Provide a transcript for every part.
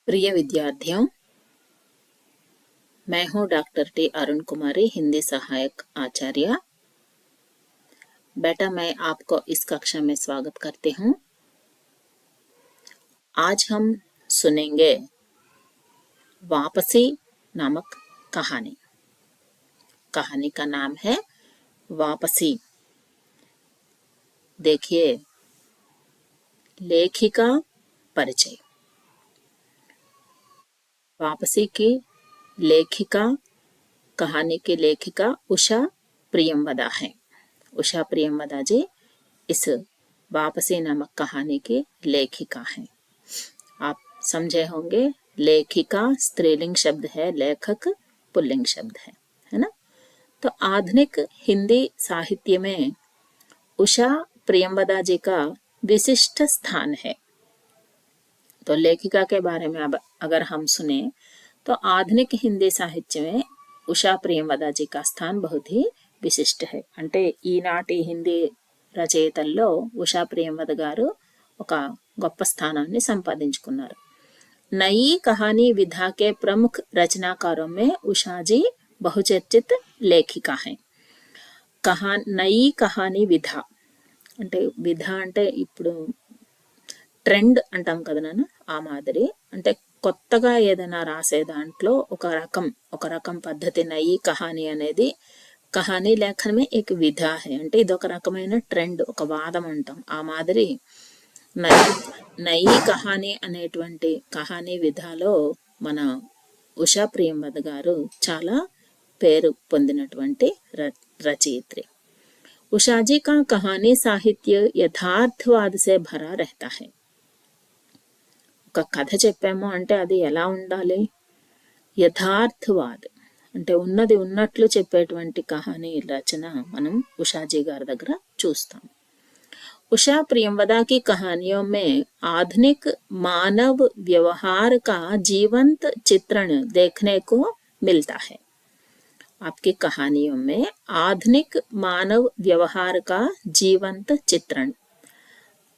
प्रिय विद्यार्थियों, मैं हूं डॉक्टर टी अरुण कुमारी, हिंदी सहायक आचार्य। बेटा, मैं आपको इस कक्षा में स्वागत करती हूं। आज हम सुनेंगे वापसी नामक कहानी। कहानी का नाम है वापसी। देखिए, लेखिका परिचय। वापसी की लेखिका, कहानी की लेखिका उषा प्रियमवदा है। उषा प्रियमवदा जी इस वापसी नामक कहानी की लेखिका हैं। आप समझे होंगे, लेखिका स्त्रीलिंग शब्द है, लेखक पुल्लिंग शब्द है ना। तो आधुनिक हिंदी साहित्य में उषा प्रियमवदा जी का विशिष्ट स्थान है। तो लेखिका के बारे में अब अगर हम सुने तो आधुनिक हिंदी साहित्य में उषा प्रियमवदा जी का स्थान बहुत ही విశిష్ట है। అంటే ఈనాటి హిందీ రచయితల్లో ఉషా ప్రియంవద గారు ఒక గొప్ప స్థానాన్ని సంపాదించుకున్నారు। नई कहानी विधा के प्रमुख रचनाकारों में उषा जी बहुचर्चित लेखिका हैं। नई कहानी विधा అంటే విధ అంటే ఇప్పుడు ట్రెండ్ అంటాం కదా నాన్న, ఆ మాదిరి అంటే కొత్తగా ఏదైనా రాసే దాంట్లో ఒక రకం పద్ధతి। నయి కహానీ అనేది కహానీ లేఖన में एक विधा है, అంటే ఇది ఒక రకమైన ట్రెండ్, ఒక వాదం అంటాం। ఆ మాదిరి నయి కహానీ అనేటువంటి కహానీ విధాలో మన ఉషా ప్రియంవద గారు చాలా పేరు పొందినటువంటి రచయిత్రి। उषा जी का कहानी साहित्य यथार्थवाद से भरा रहता है। ఒక కథ చెప్పాము అంటే అది ఎలా ఉండాలి? యథార్థవాద్ అంటే ఉన్నది ఉన్నట్లు చెప్పేటువంటి కహానీ రచన మనం ఉషాజీ గారి దగ్గర చూస్తాం। उषा प्रियमवदा की कहानियों में आधुनिक मानव व्यवहार का जीवंत चित्रण देखने को मिलता है। आपकी कहानियों में आधुनिक मानव व्यवहार का जीवंत चित्रण,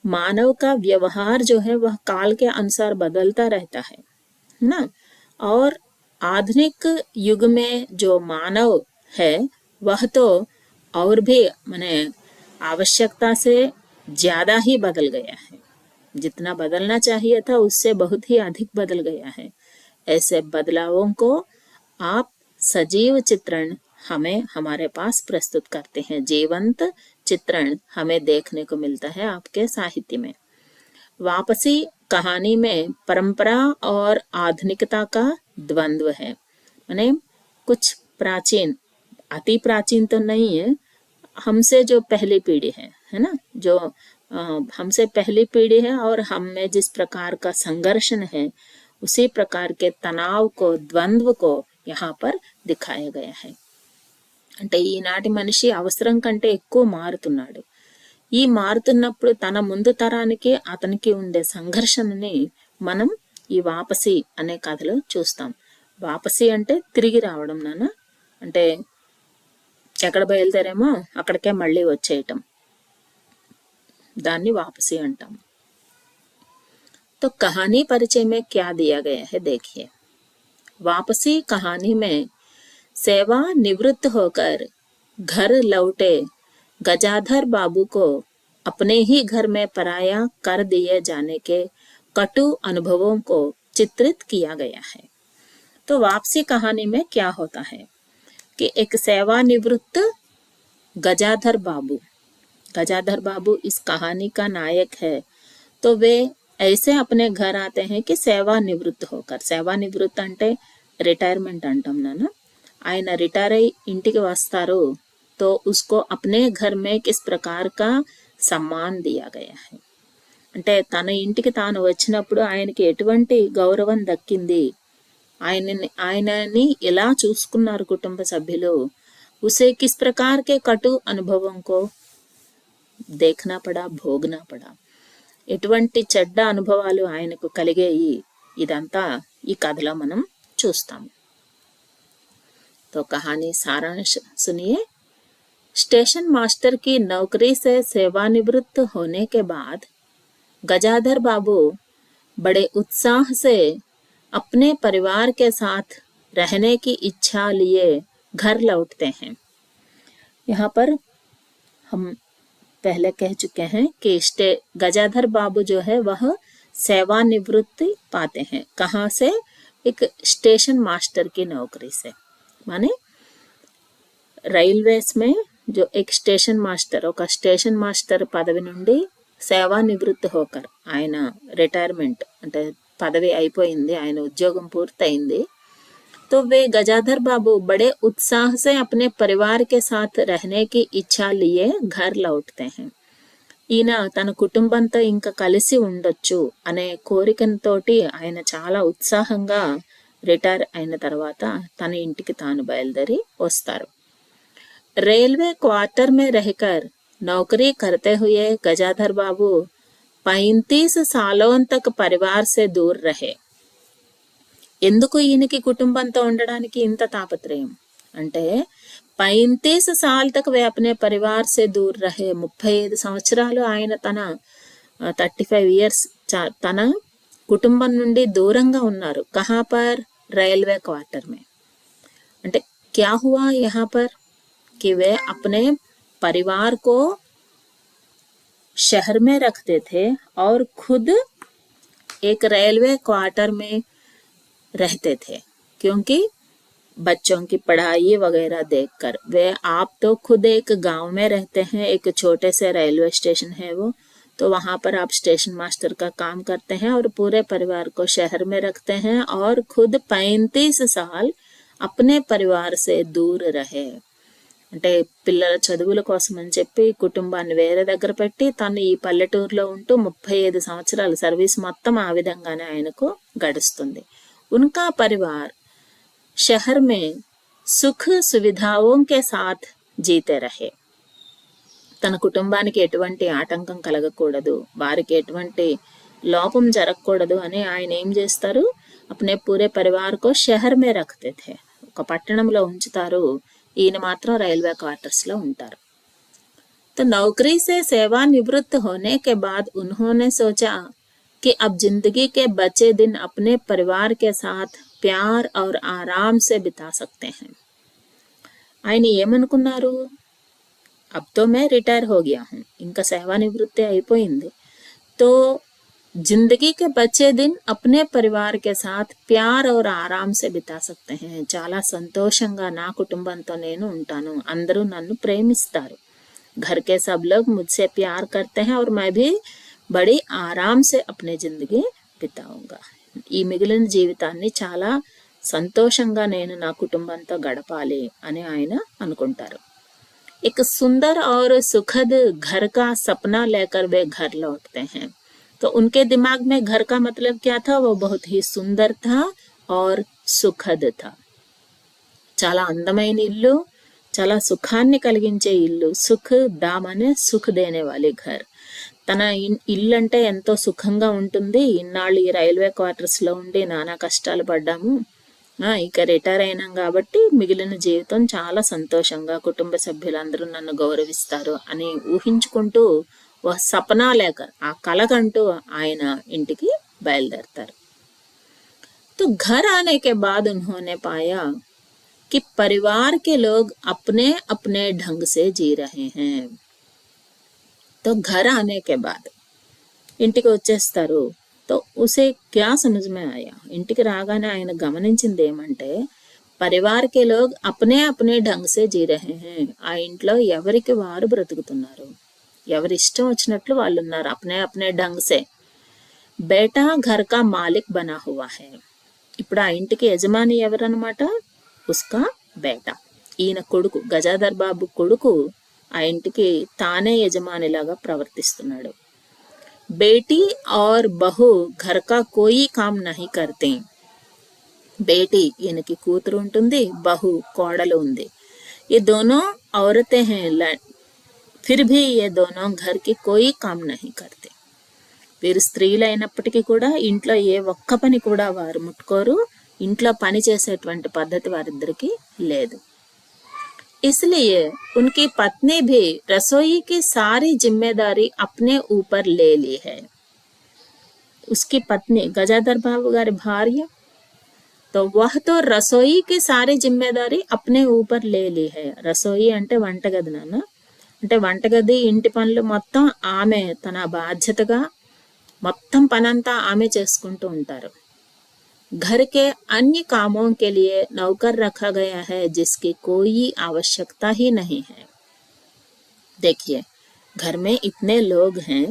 मानव का व्यवहार जो है वह काल के अनुसार बदलता रहता है ना। और आधुनिक युग में जो मानव है वह तो और भी माने आवश्यकता से ज्यादा ही बदल गया है। जितना बदलना चाहिए था उससे बहुत ही अधिक बदल गया है। ऐसे बदलावों को आप सजीव चित्रण हमें हमारे पास प्रस्तुत करते हैं। जीवंत चित्रण हमें देखने को मिलता है आपके साहित्य में। वापसी कहानी में परंपरा और आधुनिकता का द्वंद्व है। माने कुछ प्राचीन, अति प्राचीन तो नहीं है, हमसे जो पहली पीढ़ी है ना, जो हमसे पहली पीढ़ी है और हम में जिस प्रकार का संघर्षण है उसी प्रकार के तनाव को, द्वंद्व को यहाँ पर दिखाया गया है। అంటే ఈనాటి మనిషి అవసరం కంటే ఎక్కువ మారుతున్నాడు। ఈ మారుతున్నప్పుడు తన ముందు తరానికి అతనికి ఉండే సంఘర్షణని మనం ఈ వాపసి అనే కథలో చూస్తాం। వాపసి అంటే తిరిగి రావడం నాన్న, అంటే ఎక్కడ బయలుదేరామో అక్కడికే మళ్ళీ వచ్చేయటం, దాన్ని వాపసి అంటాం। तो कहानी परिचय में क्या दिया गया है देखिए। वापसी कहानी में सेवा निवृत्त होकर घर लौटे गजाधर बाबू को अपने ही घर में पराया कर दिए जाने के कटु अनुभवों को चित्रित किया गया है। तो वापसी कहानी में क्या होता है कि एक सेवानिवृत्त गजाधर बाबू इस कहानी का नायक है। तो वे ऐसे अपने घर आते हैं कि सेवानिवृत्त होकर, सेवानिवृत्त అంటే రిటైర్మెంట్ అంటాం నాన్న, ఆయన రిటైర్ అయి ఇంటికి వస్తారు। तो उसको अपने घर में किस प्रकार का सम्मान दिया गया है, అంటే తన ఇంటికి తాను వచ్చినప్పుడు ఆయనకి ఎటువంటి గౌరవం దక్కింది, ఆయనని ఎలా చూసుకున్నారు కుటుంబ సభ్యులు, उसे किस प्रकार के कटु अनुभवों को देखना पड़ा, भोगना पड़ा, ఎటువంటి చెడ్డ అనుభవాలు ఆయనకు కలిగాయి, ఇదంతా ఈ కథలో మనం చూస్తాం। तो कहानी सारांश सुनिए। स्टेशन मास्टर की नौकरी से सेवानिवृत्त होने के बाद गजाधर बाबू बड़े उत्साह से अपने परिवार के साथ रहने की इच्छा लिए घर लौटते हैं। यहाँ पर हम पहले कह चुके हैं कि गजाधर बाबू जो है वह सेवानिवृत्ति पाते हैं। कहाँ से? एक स्टेशन मास्टर की नौकरी से। माने రైల్వేస్ में जो एक స్టేషన్ మాస్టర్, ఒక స్టేషన్ మాస్టర్ పదవి నుండి సేవానివృత్తి హోకర్, ఆయన రిటైర్మెంట్ అంటే పదవి అయిపోయింది, ఆయన ఉద్యోగం పూర్తయింది। तो वे गजाधर बाबू बड़े उत्साह से अपने परिवार के साथ रहने की इच्छा लिए घर लौटते हैं। ఈయన తన కుటుంబంతో ఇంకా కలిసి ఉండొచ్చు అనే కోరికతోటి ఆయన చాలా ఉత్సాహంగా రిటైర్ అయిన తర్వాత తన ఇంటికి తాను బయలుదేరి వస్తారు। रेलवे क्वार्टर में रहकर नौकरी करते हुए गजाधर बाबू 35 सालों तक परिवार से दूर रहे। ఎందుకు ఈయనకి కుటుంబంతో ఉండడానికి ఇంత తాపత్రయం అంటే 35 साल तक वे अपने परिवार से दूर रहे। 35 సంవత్సరాలు ఆయన తన 35 ఇయర్స్ తన కుటుంబం నుండి దూరంగా ఉన్నారు। कहाँ पर? रेलवे क्वार्टर में। అంటే क्या हुआ यहाँ पर कि वे अपने परिवार को शहर में रखते थे और खुद एक रेलवे क्वार्टर में रहते थे, क्योंकि बच्चों की पढ़ाई वगैरह देखकर। वे आप तो खुद एक गांव में रहते हैं, एक छोटे से रेलवे स्टेशन है वो, तो वहां पर आप स्टेशन मास्टर का काम करते हैं और पूरे परिवार को शहर में रखते हैं और खुद 35 साल अपने परिवार से दूर रहे। అంటే పిల్లల చదువుల కోసం అని చెప్పి కుటుంబాన్ని వేరే దగ్గర పెట్టి తను ఈ పల్లెటూరులో ఉంటూ 35 సంవత్సరాలు సర్వీస్ మొత్తం ఆ విధంగానే ఆయనకు గడుస్తుంది। उनका परिवार शहर में सुख सुविधाओं के साथ जीते रहे। తన కుటుంబానికి ఎటువంటి ఆటంకం కలగకూడదు, వారికి ఎటువంటి లోపం జరగకూడదు అని ఆయన ఏం చేస్తారు, अपने पूरे परिवार को शहर में रखते थे। ఒక పట్టణంలో ఉంచుతారు, ఈయన మాత్రం రైల్వే క్వార్టర్స్ లో ఉంటారు। तो नौकरी से सेवानिवृत्त होने के बाद उन्होंने सोचा कि अब जिंदगी के बचे दिन अपने परिवार के साथ प्यार और आराम से बिता सकते हैं। ఆయన ఏమనుకున్నారు, अब तो मैं रिटायर हो गया हूँ, ఇంకా సేవానివృత్తి అయిపోయింది, तो जिंदगी के बचे दिन अपने परिवार के साथ प्यार और आराम से बिता सकते हैं। చాలా సంతోషంగా నా కుటుంబంతో నేను ఉంటాను, అందరూ నన్ను ప్రేమిస్తారు, घर के सब लोग मुझसे प्यार करते हैं और मैं भी बड़ी आराम से अपने जिंदगी बिताऊंगा। ఈ మిగిలిన జీవితాన్ని చాలా సంతోషంగా నేను నా కుటుంబంతో గడపాలి అని ఆయన అనుకుంటారు। एक सुंदर और सुखद घर का सपना लेकर वे घर लौटते हैं। तो उनके दिमाग में घर का मतलब क्या था, वो बहुत ही सुंदर था और सुखद था। చాలా అందమైన ఇల్లు, చాలా సుఖాన్ని కలిగించే ఇల్లు। సుఖ్ దామనే సుఖ్ దేనే వాలే ఘర్। తన ఇల్లు అంటే ఎంతో సుఖంగా ఉంటుంది, ఇన్నాళ్ళు ఈ రైల్వే క్వార్టర్స్ లో ఉండి నానా కష్టాలు పడ్డాము, ఇక రిటైర్ అయినాం కాబట్టి మిగిలిన జీవితం చాలా సంతోషంగా కుటుంబ సభ్యులందరూ నన్ను గౌరవిస్తారు అని ఊహించుకుంటూ సపనా లేక ఆ కలకంటూ ఆయన ఇంటికి బయలుదేరతారు। तो घर आने के बाद उन्होंने पाया कि परिवार के लोग अपने अपने ढंग से जी रहे हैं। तो घर आने के बाद ఇంటికి వచ్చేస్తారు। तो उसे क्या समझ में आया, ఇంటికి రాగానే ఆయన గమనించింది ఏమంటే परिवार के लोग अपने अपने ढंग से जी रहे हैं। ఆ ఇంట్లో ఎవరికి వారు బ్రతుకుతున్నారు, ఎవరి ఇష్టం వచ్చినట్లు వాళ్ళు ఉన్నారు, अपने अपने ढंग से। बेटा घर का मालिक बना हुआ है। ఇప్పుడు ఆ ఇంటికి యజమాని ఎవరన్నమాట, ఉస్కా బేటా, ఈయన కొడుకు, గజాధర్ బాబు కొడుకు ఆ ఇంటికి తానే యజమానిలాగా ప్రవర్తిస్తున్నాడు। बेटी और बहू घर का कोई काम नहीं करते। बेटी ఈయనకి కూతురు ఉంటుంది, బహు కోడలు ఉంది, ये दोनों औरतें हैं, फिर भी ये दोनों घर की कोई काम नहीं करते। వీరు స్త్రీలు అయినప్పటికీ కూడా ఇంట్లో ఏ ఒక్క పని కూడా వారు ముట్టుకోరు, ఇంట్లో పని చేసేటువంటి పద్ధతి వారిద్దరికి లేదు। इसलिए उनकी पत्नी भी रसोई की सारी जिम्मेदारी अपने ऊपर ले ली है। उसकी पत्नी गजाधर बाबू గారి భార్య तो वह तो रसोई की सारी जिम्मेदारी अपने ऊपर ले ली है. రసోయి అంటే వంటగది నాన్న. అంటే వంటగది ఇంటి పనులు మొత్తం ఆమె తన బాధ్యతగా మొత్తం పనంతా ఆమె చేసుకుంటూ ఉంటారు. घर के अन्य कामों के लिए नौकर रखा गया है जिसकी कोई आवश्यकता ही नहीं है. देखिए, घर में इतने लोग हैं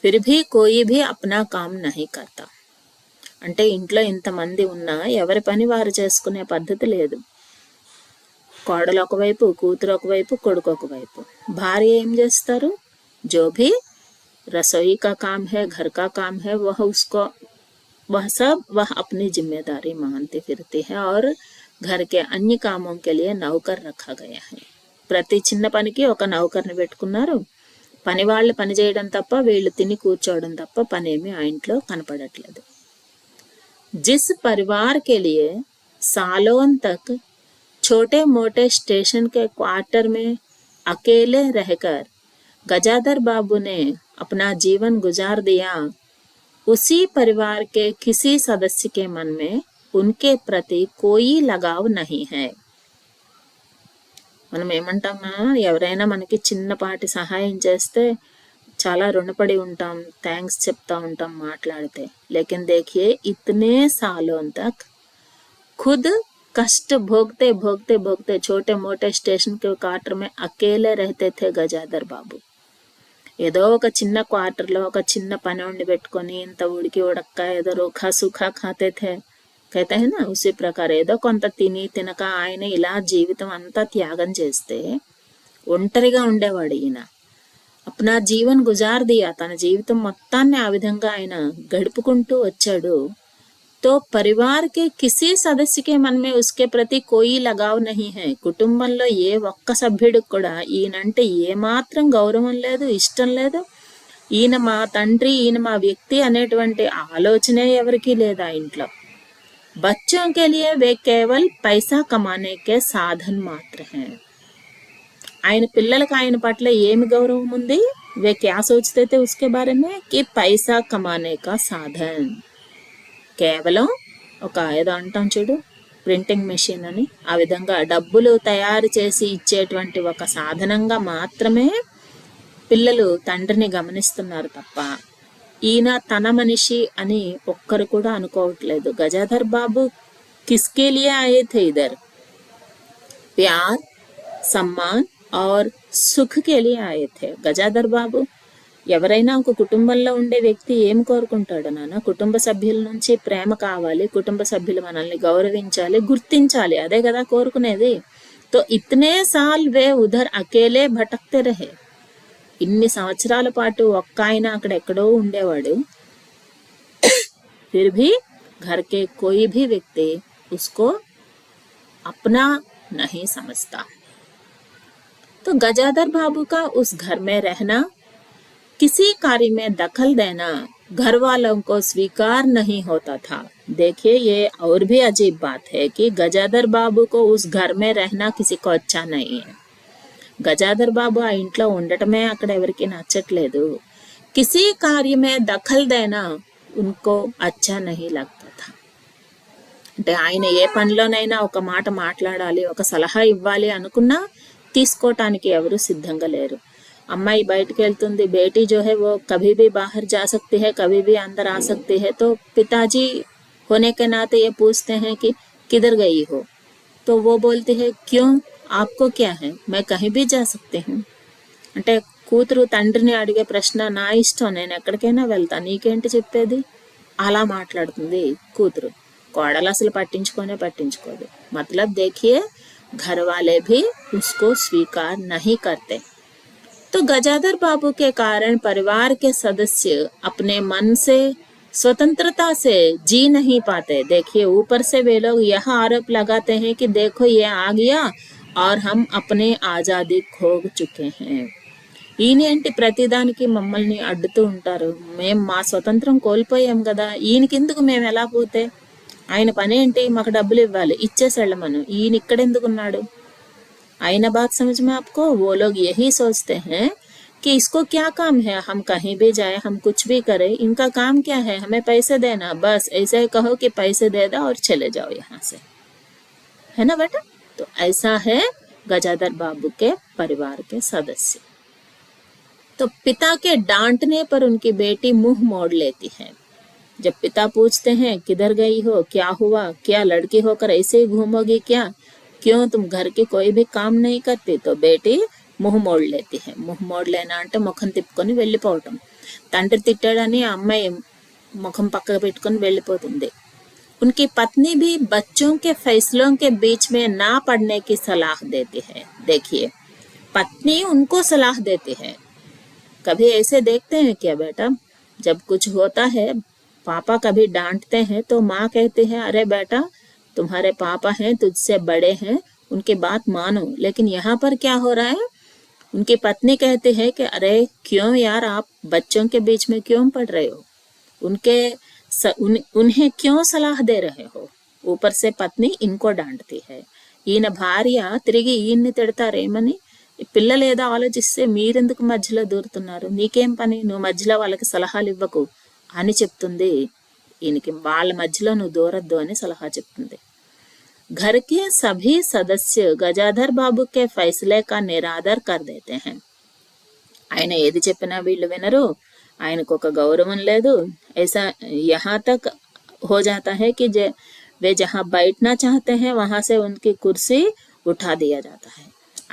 फिर भी कोई भी अपना काम नहीं करता. అంటే ఇంట్లో ఇంతమంది ఉన్నా ఎవరి పని వారు చేసుకునే పద్ధతి లేదు. కోడలు ఒకవైపు, కూతురు ఒకవైపు, కొడుకు ఒకవైపు. భార్య ఏం చేస్తారు? जो भी रसोई का काम है, घर का काम है, वह सब वह अपनी जिम्मेदारी मानती फिरती है और घर के अन्य कामों के लिए नौकर रखा गया है. ప్రతి చిన్న పనికి ఒక నౌకర్ని పెట్టుకున్నారు. పని వాళ్ళు పని చేయడం తప్ప వీళ్ళు తిని కూర్చోవడం తప్ప పనేమి ఆ ఇంట్లో కనపడట్లేదు. जिस परिवार के लिए सालों तक छोटे मोटे स्टेशन के क्वार्टर में अकेले रहकर गजाधर बाबू ने अपना जीवन गुजार दिया, उसी परिवार के किसी सदस्य के मन में उनके प्रति कोई लगाव नहीं है. మనం ఏమంటామా, ఎవరైనా మనకి చిన్నపాటి సహాయం చేస్తే చాలా రుణపడి ఉంటాం, థ్యాంక్స్ చెప్తా ఉంటాం మాట్లాడితే. लेकिन देखिए इतने सालों तक खुद कष्ट भोगते भोगते भोगते छोटे मोटे स्टेशन के क्वार्टर में अकेले रहते थे गजाधर बाबू. ఏదో ఒక చిన్న క్వార్టర్లో ఒక చిన్న పని వండి పెట్టుకొని ఇంత ఉడికి ఉడక్క ఏదో రోఖా సుఖా ఖాతే థే कहते हैं ना, उसी प्रकार ఏదో కొంత తిని తినక ఆయన ఇలా జీవితం అంతా త్యాగం చేస్తే ఒంటరిగా ఉండేవాడు ఈయన. అప్నా జీవన్ గుజార్ దియా, తన జీవితం మొత్తాన్ని ఆ విధంగా ఆయన గడుపుకుంటూ వచ్చాడు. तो परिवार के किसी सदस्य के मन में उसके प्रति कोई लगाव नहीं है. కుటుంబంలో ఏ ఒక్క సభ్యుడికి కూడా ఈయనంటే ఏమాత్రం గౌరవం లేదు, ఇష్టం లేదు. ఈయన మా తండ్రి, ఈయన మా వ్యక్తి అనేటువంటి ఆలోచనే ఎవరికీ లేదు ఆ ఇంట్లో. बच्चों के लिए वे केवल पैसा कमाने के साधन मात्र हैं. ఆయన పిల్లలకు ఆయన పట్ల ఏమి గౌరవం ఉంది? वे क्या सोचते थे उसके बारे में कि पैसा कमाने का साधन. కేవలం ఒక ఏదో అంటాం చూడు, ప్రింటింగ్ మెషిన్ అని, ఆ విధంగా డబ్బులు తయారు చేసి ఇచ్చేటువంటి ఒక సాధనంగా మాత్రమే పిల్లలు తండ్రిని గమనిస్తున్నారు తప్ప ఈయన తన మనిషి అని ఒక్కరు కూడా అనుకోవట్లేదు. గజాధర్ బాబు కిస్కే లియే ఆయే थे इधर, प्यार, सम्मान और सुख के लिए आए थे. గజాధర్ బాబు ఎవరైనా ఒక కుటుంబంలో ఉండే వ్యక్తి ఏం కోరుకుంటాడు నాన్న? కుటుంబ సభ్యుల నుంచి ప్రేమ కావాలి, కుటుంబ సభ్యులు మనల్ని గౌరవించాలి, గుర్తించాలి, అదే కదా కోరుకునేది. तो इतने साल वे उधर अकेले भटकते रहे. ఇన్ని సంవత్సరాల పాటు ఒక్క ఆయన అక్కడ ఎక్కడో ఉండేవాడు. फिर भी घर के कोई भी व्यक्ति उसको अपना नहीं समझता. तो गजाधर बाबू का उस घर में रहना, किसी कार्य में दखल देना घर वालों को स्वीकार नहीं होता था. देखिए, ये और भी अजीब बात है कि गजाधर बाबू को उस घर में रहना किसी को अच्छा नहीं है. గజాధర్ బాబు ఆ ఇంట్లో ఉండటమే అక్కడ ఎవరికి నచ్చట్లేదు. కిసీ కార్య మే దఖల్ దేనా ఉన్కో అచ్చా నహీ లగ్తా థా. అంటే ఆయన ఏ పనిలోనైనా ఒక మాట మాట్లాడాలి, ఒక సలహా ఇవ్వాలి అనుకున్నా తీసుకోవటానికి ఎవరు సిద్ధంగా లేరు. అమ్మాయి బయటికి వెళ్తుంది, బేటీ జో హై वो कभी भी बाहर जा सकती है, कभी भी अंदर आ सकती है. तो पिताजी होने के नाते ये पूछते हैं कि किधर गई हो, तो वो बोलती है क्यों, आपको क्या है, मैं कहीं भी जा सकती हूँ. అంటే కూతురు తండ్రిని అడిగే ప్రశ్న, నా ఇష్టం, నేను ఎక్కడికైనా వెళ్తా, నీకేంటి చెప్పేది, అలా మాట్లాడుతుంది కూతురు. కోడలు అసలు పట్టించుకోదు. मतलब देखिए, घर वाले भी उसको स्वीकार नहीं करते. तो गजाधर बाबू के कारण परिवार के सदस्य अपने मन से स्वतंत्रता से जी नहीं पाते. देखिए, ऊपर से वे लोग यह आरोप लगाते हैं कि देखो ये आ गया और हम अपने आजादी खो चुके हैं. ఈయనేంటి ప్రతిదానికి మమ్మల్ని అడ్డుతూ ఉంటారు, మేము మా స్వతంత్రం కోల్పోయాం కదా, ఈయనకెందుకు మేము ఎలా పోతే, ఆయన పనేంటి, మాకు డబ్బులు ఇవ్వాలి, ఇచ్చేసి వెళ్ళమను, ఈయన ఇక్కడెందుకున్నాడు. అయిన బాత్ సమझ में आपको, वो लोग यही सोचते हैं कि इसको क्या काम है, हम कहीं भी जाए, हम कुछ भी करें, इनका काम क्या है, हमें पैसे देना, बस ऐसे कहो कि पैसे दे दो और चले जाओ यहाँ से, है ना बेटा। तो ऐसा है गजाधर बाबू के परिवार के सदस्य। तो पिता के डांटने पर उनकी बेटी मुंह मोड़ लेती है। जब पिता पूछते हैं किधर गई हो, क्या हुआ, क्या लड़की होकर ऐसे ही घूमोगी क्या, क्यों तुम घर के कोई भी काम नहीं करती, तो बेटी ముహు మోడ్ లేతి హై। ముహు మోడ్ లేనా అంటే ముఖం తిప్పుకొని వెళ్ళిపోవటం। తండ్రి తిట్టాడని ఆ అమ్మాయి ముఖం పక్కకు పెట్టుకొని వెళ్ళిపోతుంది। उनकी पत्नी भी बच्चों के फैसलों के बीच में ना पड़ने की सलाह देती है। देखिए, पत्नी उनको सलाह देती है। कभी ऐसे देखते हैं क्या बेटा, जब कुछ होता है, पापा कभी डांटते हैं तो माँ कहती है अरे बेटा तुम्हारे पापा हैं, तुझसे बड़े हैं, उनकी बात मानो। लेकिन यहाँ पर क्या हो रहा है, उनकी पत्नी कहती है कि अरे क्यों यार आप बच्चों के बीच में क्यों पड़ रहे हो, उन्हें क्यों सलाह दे रहे हो। ऊपर से पत्नी इनको डांटती है। ఈయన భార్య తిరిగి ఈయన్ని తిడతారేమని, పిల్లలు ఏదో ఆలోచిస్తే మీరెందుకు మధ్యలో దూరుతున్నారు, నీకేం పని, నువ్వు మధ్యలో వాళ్ళకి సలహాలు ఇవ్వకు అని చెప్తుంది। ఈయనకి వాళ్ళ మధ్యలో నువ్వు దూరద్దు అని సలహా చెప్తుంది। घर के सभी सदस्य गजाधर बाबू के फैसले का निरादर कर देते हैं। ఆయన ఏది చెప్పినా వీళ్ళు వినరు, ఆయనకు ఒక గౌరవం లేదు। ऐसा यहाँ तक हो जाता है कि वे जहाँ बैठना चाहते हैं वहां से उनकी कुर्सी उठा दिया जाता है।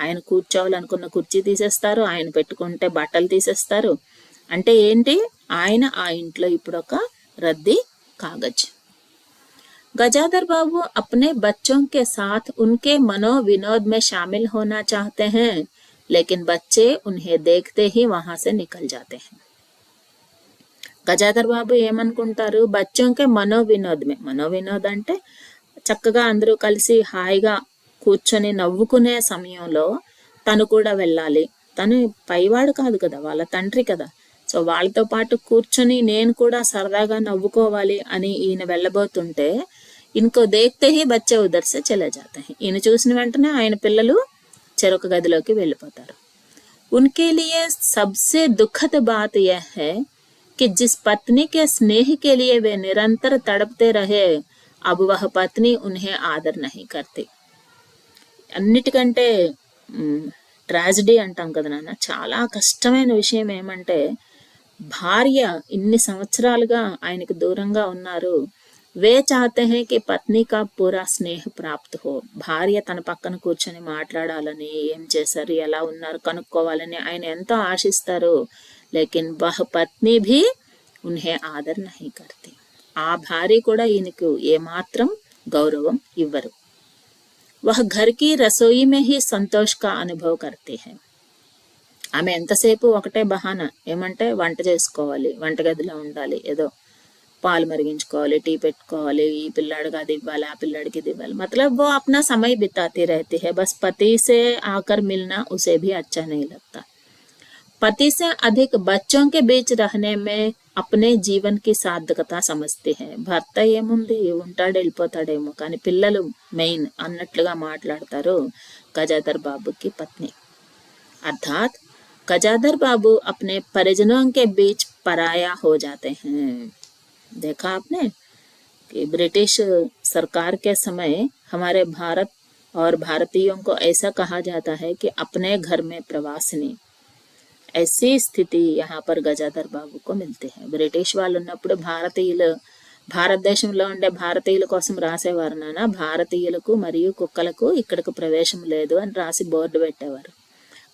ఆయన కూర్చోవాలనుకున్న కుర్చీ తీసేస్తారు, ఆయన పెట్టుకుంటే బట్టలు తీసేస్తారు। అంటే ఏంటి, ఆయన ఆ ఇంట్లో ఇప్పుడు ఒక రద్దీ కాగజ్। गजाधर बाबू अपने बच्चों के साथ उनके मनोविनोद में शामिल होना चाहते हैं, लेकिन बच्चे उन्हें देखते ही वहां से निकल जाते हैं। గజాధర్ బాబు ఏమనుకుంటారు, బచ్చోं के మనోవినోద్ में, మనోవినోద్ అంటే చక్కగా అందరూ కలిసి హాయిగా కూర్చొని నవ్వుకునే సమయంలో తను కూడా వెళ్ళాలి। తను పైవాడు కాదు కదా, వాళ్ళ తండ్రి కదా, సో వాళ్ళతో పాటు కూర్చొని నేను కూడా సరదాగా నవ్వుకోవాలి అని ఈయన వెళ్ళబోతుంటే इनको देखते ही बच्चे उधर से चले जाते हैं। ఈయన చూసిన వెంటనే ఆయన పిల్లలు చెరొక గదిలోకి వెళ్ళిపోతారు। उनके लिए सबसे दुखद बात यह है कि जिस पत्नी के स्नेह के लिए वे निरंतर तड़पते रहे, अब वह पत्नी उन्हें आदर नहीं करती। అన్నిటికంటే ట్రాజడీ అంటాం కదా నాన్న, చాలా కష్టమైన విషయం ఏమంటే భార్య ఇన్ని సంవత్సరాలుగా ఆయనకు దూరంగా ఉన్నారు, वे चाहते हैं कि पत्नी का पूरा स्नेह प्राप्त हो। భార్య తన పక్కన కూర్చొని మాట్లాడాలని, ఏం చేశారు, ఎలా ఉన్నారు కనుక్కోవాలని ఆయన ఎంతో ఆశిస్తారు। లేకిన్ వహ్ పత్ని भी उन्हें आदर नहीं करती। ఆ భార్య కూడా ఈయనకు ఏమాత్రం గౌరవం ఇవ్వరు। वह घर की रसोई में ही संतोष का अनुभव करती है। ఆమె ఎంతసేపు ఒకటే బహానా, ఏమంటే వంట చేసుకోవాలి, వంటగదిలో ఉండాలి, ఏదో పాలు మరిగించుకోవాలి, టీ పెట్టుకోవాలి, ఈ పిల్లాడికి అది ఇవ్వాలి, ఆ పిల్లాడికి ఇది ఇవ్వాలి, मतलब वो अपना समय बिताती रहती है। बस पति से आकर मिलना उसे भी अच्छा नहीं लगता। पति से अधिक बच्चों के बीच रहने में अपने जीवन की సార్థకత समझती है। భర్త ఏముంది ఉంటాడు వెళ్ళిపోతాడేమో, కానీ పిల్లలు మెయిన్ అన్నట్లుగా మాట్లాడతారు గజాధర్ బాబు की पत्नी। अर्थात गजाधर बाबू अपने परिजनों के बीच पराया हो जाते हैं। देखा आपने कि ब्रिटिश सरकार के समय हमारे भारत और भारतीयों को ऐसा कहा जाता है कि अपने घर में प्रवासिनी। ऐसी स्थिति यहाँ पर गजाधर बाबू को मिलती है। బ్రిటిష్ వాళ్ళు ఉన్నప్పుడు భారతదేశంలో ఉండే భారతీయుల కోసం రాసేవారు నాన్న, భారతీయులకు మరియు కుక్కలకు ఇక్కడికి ప్రవేశం లేదు అని రాసి బోర్డు పెట్టేవారు।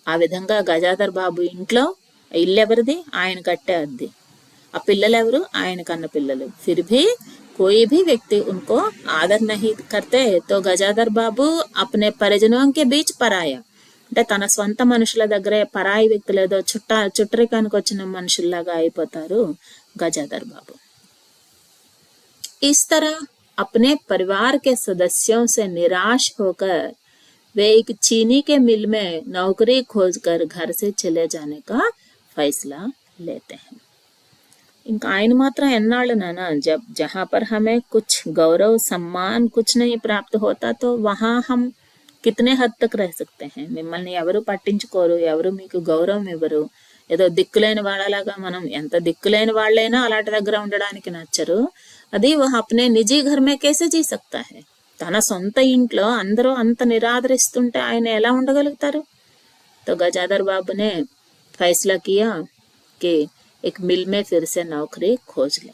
ఆ విధంగా గజాధర్ బాబు ఇంట్లో ఇల్లు ఎవరిది, ఆయన కట్టే అద్దె, ఆ పిల్లలు ఎవరు, ఆయన కన్న పిల్లలు। फिर भी कोई भी व्यक्ति उनको आदर नहीं करते तो गजाधर बाबू अपने परिजनों के बीच पराया, అంటే తన స్వంత మనుషుల దగ్గరే పరాయి వ్యక్తులు, ఏదో చుట్టరికానికి వచ్చిన మనుషుల్లాగా అయిపోతారు गजाधर बाबू। इस तरह अपने परिवार के सदस्यों से निराश होकर वे एक चीनी के मिल में नौकरी खोजकर घर से चले जाने का फैसला लेते हैं। ఇంకా ఆయన మాత్రం ఎన్నాళ్ళు నానా, जब जहाँ पर हमें कुछ गौरव सम्मान कुछ नहीं प्राप्त होता तो वहाँ हम कितने हद तक रह सकते हैं। మిమ్మల్ని ఎవరు పట్టించుకోరు, ఎవరు మీకు గౌరవం ఇవ్వరు, ఏదో దిక్కులేని వాళ్ళలాగా, మనం ఎంత దిక్కులేని వాళ్ళైనా అలాంటి దగ్గర ఉండడానికి నచ్చరు. అది అప్నే నిజీ ఘర్ మే కేసే జీ సక్తా హై. తన సొంత ఇంట్లో అందరూ అంత నిరాదరిస్తుంటే ఆయన ఎలా ఉండగలుగుతారు? तो गजाधर बाबू ने फैसला किया कि एक मिल में फिर से नौकरी खोज ले,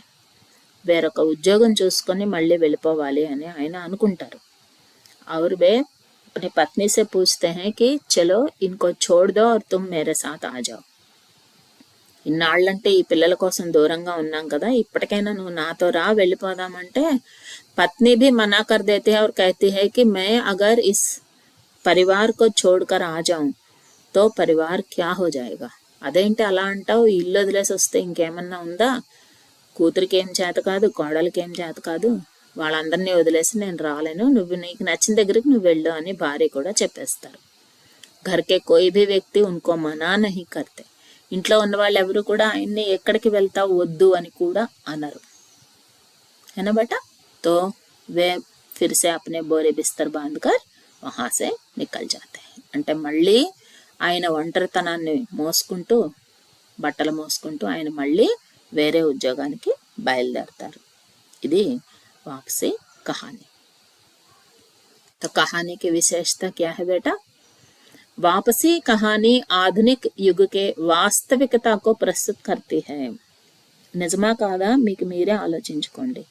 వేరొక ఉద్యోగం చూసుకొని మళ్ళీ వెళ్ళిపోవాలి అని ఆయన అనుకుంటారు. और वे अपनी पत्नी से पूछते हैं कि चलो इनको छोड़ दो और तुम मेरे साथ आ जाओ. ఇన్నాళ్ళంటే ఈ పిల్లల కోసం దూరంగా ఉన్నాం కదా, ఇప్పటికైనా నువ్వు నాతో రా, వెళ్ళిపోదామంటే पत्नी भी मना कर देती है और कहती है कि मैं अगर इस परिवार को छोड़कर आ जाऊं तो परिवार क्या हो जाएगा. అదేంటి అలా అంటావు, ఇల్లు వదిలేసి వస్తే ఇంకేమన్నా ఉందా, కూతురికి ఏం చేత కాదు, కోడలికి ఏం చేత కాదు, వాళ్ళందరినీ వదిలేసి నేను రాలేను, నువ్వు నీకు నచ్చిన దగ్గరికి నువ్వు వెళ్ళు అని భార్య కూడా చెప్పేస్తారు. घर के कोई भी व्यक्ति उनको मना नहीं करते. ఇంట్లో ఉన్న వాళ్ళు ఎవరు కూడా ఆయన్ని ఎక్కడికి వెళ్తావు వద్దు అని కూడా అనరు. है ना बेटा. तो वे फिर से अपने बोरे बिस्तर बांधकर वहां से निकल जाते हैं. అంటే మళ్ళీ ఆయన ఒంటరితనాన్ని మోసుకుంటూ, బట్టలు మోసుకుంటూ ఆయన మళ్ళీ వేరే ఉద్యోగానికి బయలుదేరతారు. ఇది వాపसी कहानी. तो कहानी की विशेषता क्या है बेटा? वापसी कहानी आधुनिक युग के वास्तविकता को प्रस्तुत करती है. నిజమా కాదా మీకు మీరే ఆలోచించుకోండి.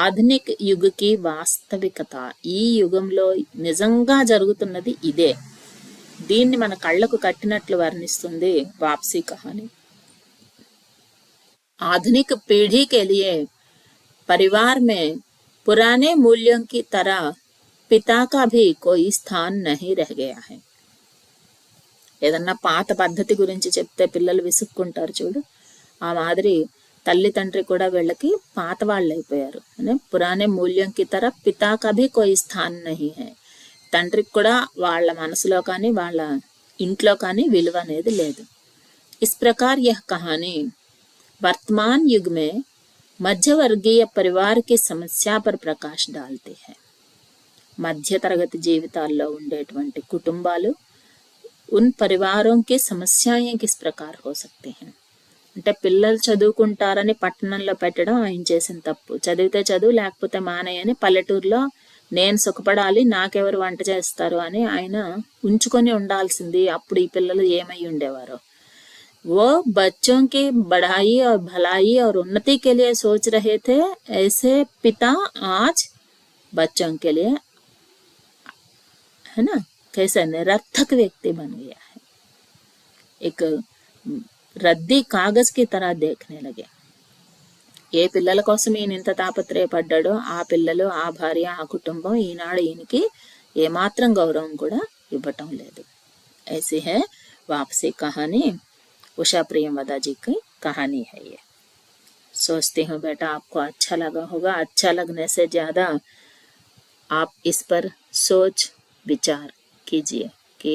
ఆధునిక్ యుగకి వాస్తవికత, ఈ యుగంలో నిజంగా జరుగుతున్నది ఇదే. దీన్ని మన కళ్ళకు కట్టినట్లు వర్ణిస్తుంది వాపसी कहानी. आधुनिक पीढ़ी के लिए परिवार में पुराने मूल्यों की तरह पिता का भी कोई स्थान नहीं रह गया है. ఏదన్నా పాత పద్ధతి గురించి చెప్తే పిల్లలు విసుక్కుంటారు చూడు, ఆ మాదిరి తల్లి తండ్రి కూడా వీళ్ళకి పాత వాళ్ళు అయిపోయారు. పురాణే మూల్యం కి తర పితా కభీ కోయి స్థాన్ నహీ హై. తండ్రికి కూడా వాళ్ళ మనసులో కానీ వాళ్ళ ఇంట్లో కానీ విలువ అనేది లేదు. इस प्रकार यह कहानी वर्तमान युग में मध्यवर्गीय परिवार की समस्या पर प्रकाश डालती है. మధ్య తరగతి జీవితాల్లో ఉండేటువంటి కుటుంబాలు उन परिवारों की समस्याएं किस प्रकार हो सकती हैं. అంటే పిల్లలు చదువుకుంటారని పట్టణంలో పెట్టడం ఆయన చేసిన తప్పు. చదివితే చదువు, లేకపోతే మానేయని పల్లెటూరులో నేను సుఖపడాలి, నాకెవరు వంట చేస్తారు అని ఆయన ఉంచుకొని ఉండాల్సింది. అప్పుడు ఈ పిల్లలు ఏమై ఉండేవారో. वो बच्चों की बढ़ाई और भलाई और उन्नति के लिए सोच रहे थे. ऐसे पिता आज बच्चों के लिए, है ना, कैसे निरर्थक व्यक्ति बन गया है. एक రద్దీ కాగజ్ కి తర దేఖనే లగే. ఏ పిల్లల కోసం ఈయన ఇంత తాపత్రయపడ్డాడో ఆ పిల్లలు, ఆ భార్య, ఆ కుటుంబం ఈనాడు ఈయనకి ఏమాత్రం గౌరవం కూడా ఇవ్వటం లేదు. ऐसी है वापसी कहानी. उषा प्रियंवदा जी की कहानी है ये. सोचती हूँ बेटा आपको अच्छा लगा होगा. अच्छा लगने से ज्यादा आप इस पर सोच विचार कीजिए कि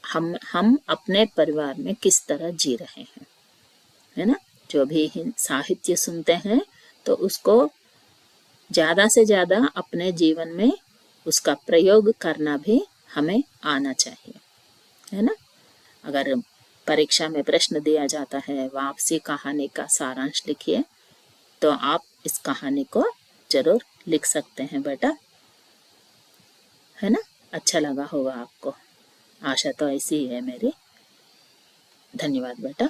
हम अपने परिवार में किस तरह जी रहे हैं, है ना. जो भी साहित्य सुनते हैं तो उसको ज्यादा से ज्यादा अपने जीवन में उसका प्रयोग करना भी हमें आना चाहिए, है ना. अगर परीक्षा में प्रश्न दिया जाता है वापसी कहानी का सारांश लिखिए, तो आप इस कहानी को जरूर लिख सकते हैं बेटा, है ना. अच्छा लगा होगा आपको, आशा तो ऐसी ही है मेरी. धन्यवाद बेटा.